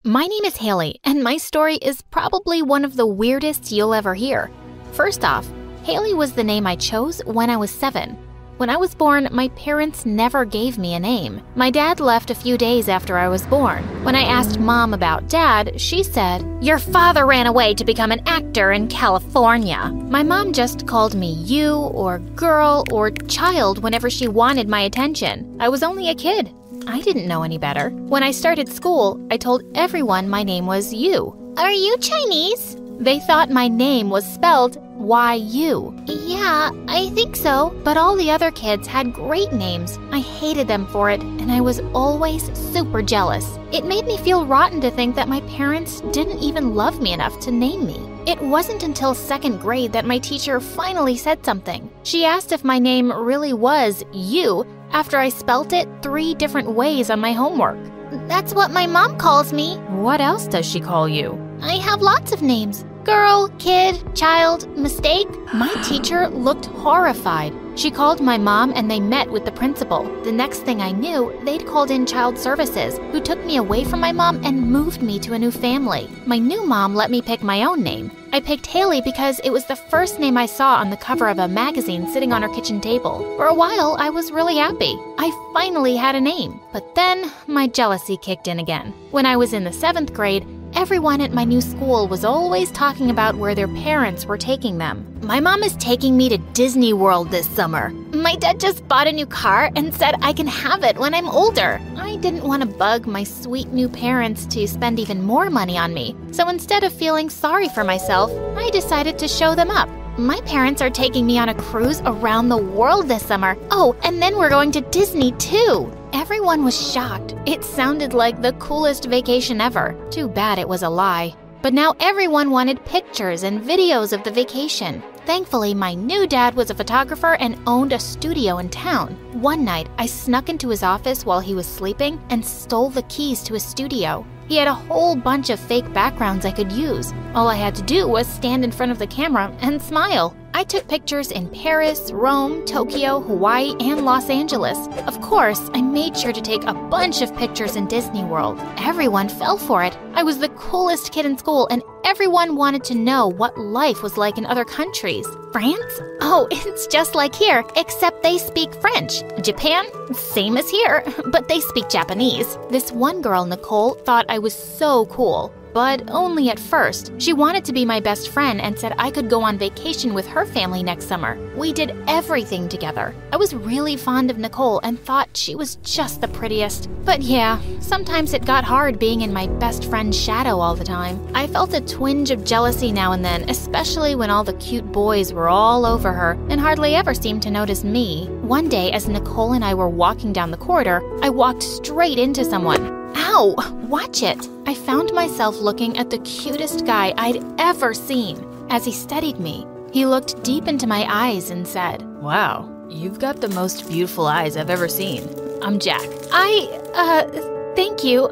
My name is Haley, and my story is probably one of the weirdest you'll ever hear. First off, Haley was the name I chose when I was 7. When I was born, my parents never gave me a name. My dad left a few days after I was born. When I asked Mom about Dad, she said, "Your father ran away to become an actor in California." My mom just called me you, or girl, or child whenever she wanted my attention. I was only a kid. I didn't know any better. When I started school, I told everyone my name was Yu. "Are you Chinese?" They thought my name was spelled Y-U. "Yeah, I think so." But all the other kids had great names. I hated them for it, and I was always super jealous. It made me feel rotten to think that my parents didn't even love me enough to name me. It wasn't until 2nd grade that my teacher finally said something. She asked if my name really was Yu after I spelt it 3 different ways on my homework. "That's what my mom calls me." "What else does she call you?" "I have lots of names. Girl, kid, child, mistake." My teacher looked horrified. She called my mom and they met with the principal. The next thing I knew, they'd called in child services, who took me away from my mom and moved me to a new family. My new mom let me pick my own name. I picked Haley because it was the first name I saw on the cover of a magazine sitting on her kitchen table. For a while, I was really happy. I finally had a name. But then, my jealousy kicked in again. When I was in the 7th grade, everyone at my new school was always talking about where their parents were taking them. "My mom is taking me to Disney World this summer. My dad just bought a new car and said I can have it when I'm older." I didn't want to bug my sweet new parents to spend even more money on me. So instead of feeling sorry for myself, I decided to show them up. "My parents are taking me on a cruise around the world this summer. Oh, and then we're going to Disney too." Everyone was shocked. It sounded like the coolest vacation ever. Too bad it was a lie. But now everyone wanted pictures and videos of the vacation. Thankfully, my new dad was a photographer and owned a studio in town. One night, I snuck into his office while he was sleeping and stole the keys to his studio. He had a whole bunch of fake backgrounds I could use. All I had to do was stand in front of the camera and smile. I took pictures in Paris, Rome, Tokyo, Hawaii, and Los Angeles. Of course, I made sure to take a bunch of pictures in Disney World. Everyone fell for it. I was the coolest kid in school, and everyone wanted to know what life was like in other countries. France? Oh, it's just like here, except they speak French. Japan? Same as here, but they speak Japanese. This one girl, Nicole, thought I was so cool. But only at first. She wanted to be my best friend and said I could go on vacation with her family next summer. We did everything together. I was really fond of Nicole and thought she was just the prettiest. But yeah, sometimes it got hard being in my best friend's shadow all the time. I felt a twinge of jealousy now and then, especially when all the cute boys were all over her and hardly ever seemed to notice me. One day, as Nicole and I were walking down the corridor, I walked straight into someone. Ow! Watch it! I found myself looking at the cutest guy I'd ever seen. As he studied me, he looked deep into my eyes and said, "Wow, you've got the most beautiful eyes I've ever seen. I'm Jack." Thank you.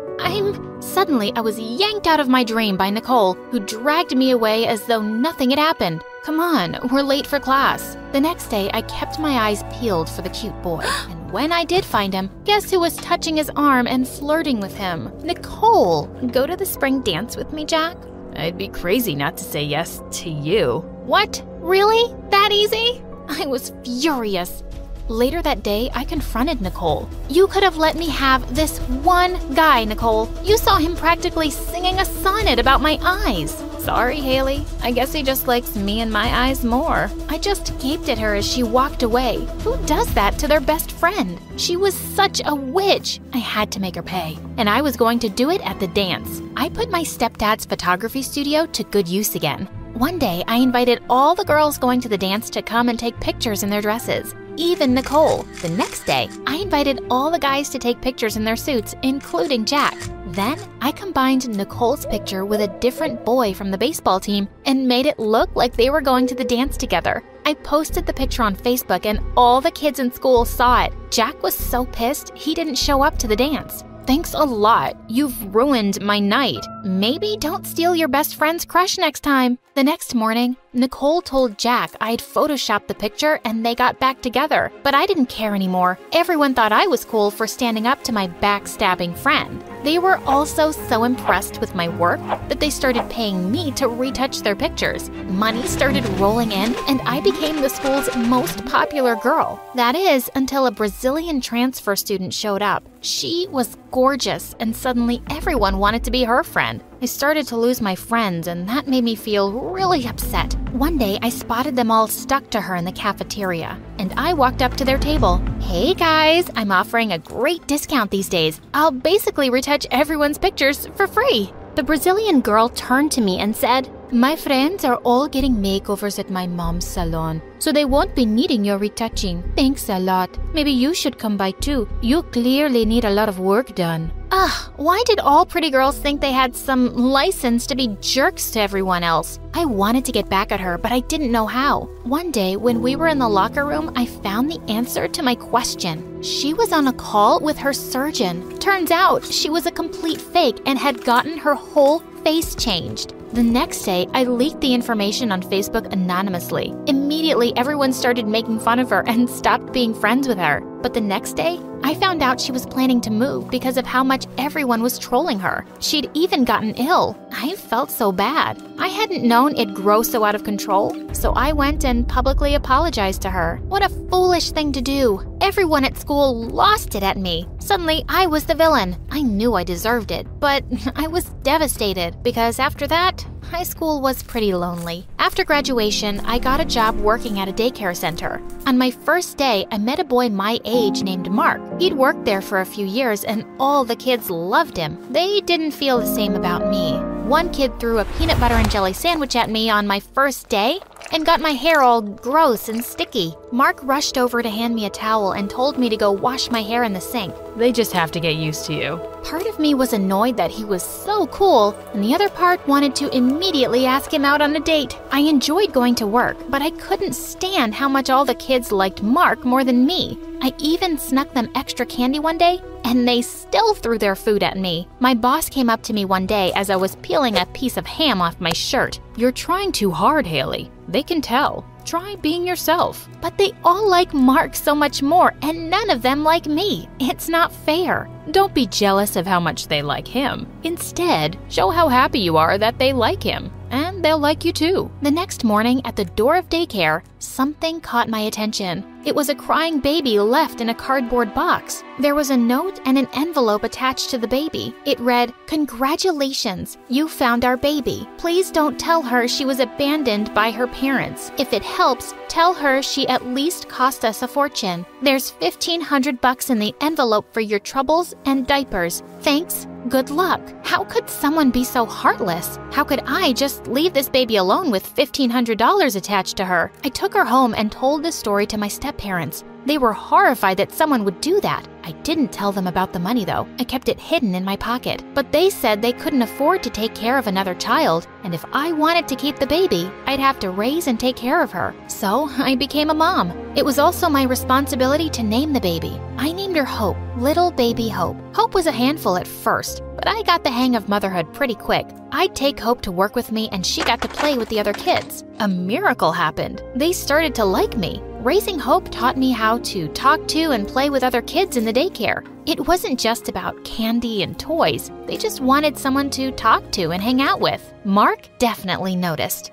Suddenly, I was yanked out of my dream by Nicole, who dragged me away as though nothing had happened. "Come on, we're late for class." The next day, I kept my eyes peeled for the cute boy. And when I did find him, guess who was touching his arm and flirting with him? Nicole! "Go to the spring dance with me, Jack?" "I'd be crazy not to say yes to you." "What? Really? That easy?" I was furious. Later that day, I confronted Nicole. "You could have let me have this one guy, Nicole. You saw him practically singing a sonnet about my eyes." "Sorry, Haley. I guess he just likes me and my eyes more." I just gaped at her as she walked away. Who does that to their best friend? She was such a witch. I had to make her pay. And I was going to do it at the dance. I put my stepdad's photography studio to good use again. One day, I invited all the girls going to the dance to come and take pictures in their dresses, even Nicole. The next day, I invited all the guys to take pictures in their suits, including Jack. Then, I combined Nicole's picture with a different boy from the baseball team and made it look like they were going to the dance together. I posted the picture on Facebook and all the kids in school saw it. Jack was so pissed he didn't show up to the dance. "Thanks a lot. You've ruined my night. Maybe don't steal your best friend's crush next time." The next morning, Nicole told Jack I'd photoshopped the picture and they got back together. But I didn't care anymore. Everyone thought I was cool for standing up to my backstabbing friend. They were also so impressed with my work that they started paying me to retouch their pictures. Money started rolling in, and I became the school's most popular girl. That is, until a Brazilian transfer student showed up. She was gorgeous, and suddenly everyone wanted to be her friend. I started to lose my friends, and that made me feel really upset. One day, I spotted them all stuck to her in the cafeteria, and I walked up to their table. Hey guys, I'm offering a great discount these days. I'll basically retouch everyone's pictures for free. The Brazilian girl turned to me and said, "My friends are all getting makeovers at my mom's salon, so they won't be needing your retouching. Thanks a lot. Maybe you should come by too. You clearly need a lot of work done." Ugh, why did all pretty girls think they had some license to be jerks to everyone else? I wanted to get back at her, but I didn't know how. One day, when we were in the locker room, I found the answer to my question. She was on a call with her surgeon. Turns out, she was a complete fake and had gotten her whole face changed. The next day, I leaked the information on Facebook anonymously. Immediately, everyone started making fun of her and stopped being friends with her. But the next day, I found out she was planning to move because of how much everyone was trolling her. She'd even gotten ill. I felt so bad. I hadn't known it'd grow so out of control, so I went and publicly apologized to her. What a foolish thing to do. Everyone at school lost it at me. Suddenly, I was the villain. I knew I deserved it, but I was devastated because after that, high school was pretty lonely. After graduation, I got a job working at a daycare center. On my first day, I met a boy my age named Mark. He'd worked there for a few years and all the kids loved him. They didn't feel the same about me. One kid threw a peanut butter and jelly sandwich at me on my first day and got my hair all gross and sticky. Mark rushed over to hand me a towel and told me to go wash my hair in the sink. They just have to get used to you. Part of me was annoyed that he was so cool, and the other part wanted to immediately ask him out on a date. I enjoyed going to work, but I couldn't stand how much all the kids liked Mark more than me. I even snuck them extra candy one day, and they still threw their food at me. My boss came up to me one day as I was peeling a piece of ham off my shirt. "You're trying too hard, Haley. They can tell. Try being yourself." But they all like Mark so much more, and none of them like me. It's not fair. Don't be jealous of how much they like him. Instead, show how happy you are that they like him, and they'll like you too. The next morning at the door of daycare, something caught my attention. It was a crying baby left in a cardboard box. There was a note and an envelope attached to the baby. It read, "Congratulations, you found our baby. Please don't tell her she was abandoned by her parents. If it helps, tell her she at least cost us a fortune. There's $1,500 in the envelope for your troubles and diapers. Thanks. Good luck." How could someone be so heartless? How could I just leave this baby alone with $1,500 attached to her? I took her home and told the story to my step-parents. They were horrified that someone would do that. I didn't tell them about the money though. I kept it hidden in my pocket. But they said they couldn't afford to take care of another child, and if I wanted to keep the baby, I'd have to raise and take care of her. So I became a mom. It was also my responsibility to name the baby. I named her Hope, little baby Hope. Hope was a handful at first, but I got the hang of motherhood pretty quick. I'd take Hope to work with me and she got to play with the other kids. A miracle happened. They started to like me. Raising Hope taught me how to talk to and play with other kids in the daycare. It wasn't just about candy and toys. They just wanted someone to talk to and hang out with. Mark definitely noticed.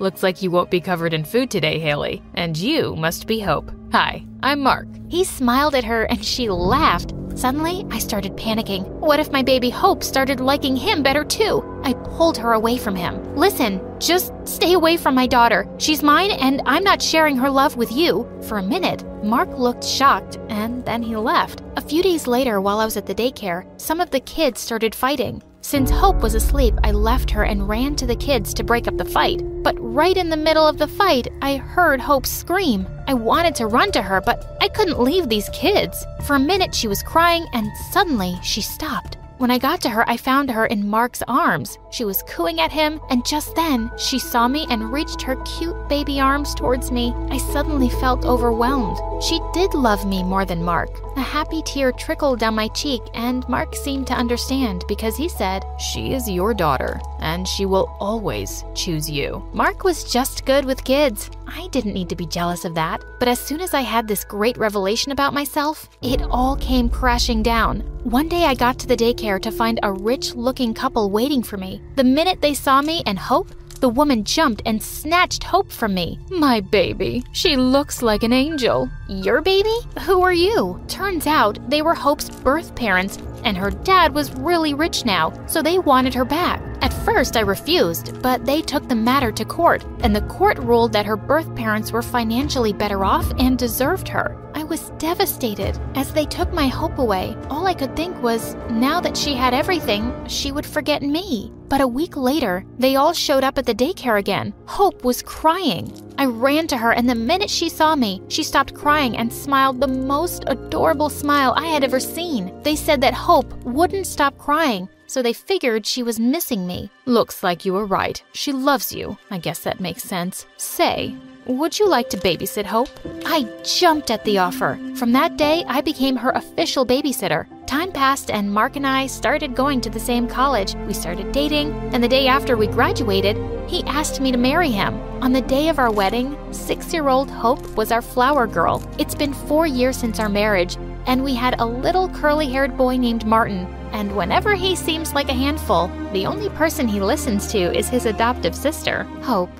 Looks like you won't be covered in food today, Haley. And you must be Hope. Hi, I'm Mark. He smiled at her and she laughed. Suddenly, I started panicking. What if my baby Hope started liking him better too? I pulled her away from him. Listen, just stay away from my daughter. She's mine and I'm not sharing her love with you. For a minute, Mark looked shocked and then he left. A few days later, while I was at the daycare, some of the kids started fighting. Since Hope was asleep, I left her and ran to the kids to break up the fight. But right in the middle of the fight, I heard Hope scream. I wanted to run to her, but I couldn't leave these kids. For a minute, she was crying, and suddenly she stopped. When I got to her, I found her in Mark's arms. She was cooing at him, and just then, she saw me and reached her cute baby arms towards me. I suddenly felt overwhelmed. She did love me more than Mark. A happy tear trickled down my cheek, and Mark seemed to understand because he said, "She is your daughter, and she will always choose you. Mark was just good with kids. I didn't need to be jealous of that. But as soon as I had this great revelation about myself, it all came crashing down. One day I got to the daycare to find a rich-looking couple waiting for me. The minute they saw me and Hope, the woman jumped and snatched Hope from me. My baby, she looks like an angel. Your baby? Who are you? Turns out they were Hope's birth parents, and her dad was really rich now, so they wanted her back. At first I refused, but they took the matter to court, and the court ruled that her birth parents were financially better off and deserved her. I was devastated. As they took my Hope away, all I could think was, now that she had everything, she would forget me. But a week later, they all showed up at the daycare again. Hope was crying. I ran to her, and the minute she saw me, she stopped crying and smiled the most adorable smile I had ever seen. They said that Hope wouldn't stop crying, so they figured she was missing me. Looks like you were right. She loves you. I guess that makes sense. Say, would you like to babysit Hope? I jumped at the offer. From that day, I became her official babysitter. Time passed and Mark and I started going to the same college. We started dating, and the day after we graduated, he asked me to marry him. On the day of our wedding, 6-year-old Hope was our flower girl. It's been 4 years since our marriage, and we had a little curly-haired boy named Martin. And whenever he seems like a handful, the only person he listens to is his adoptive sister, Hope.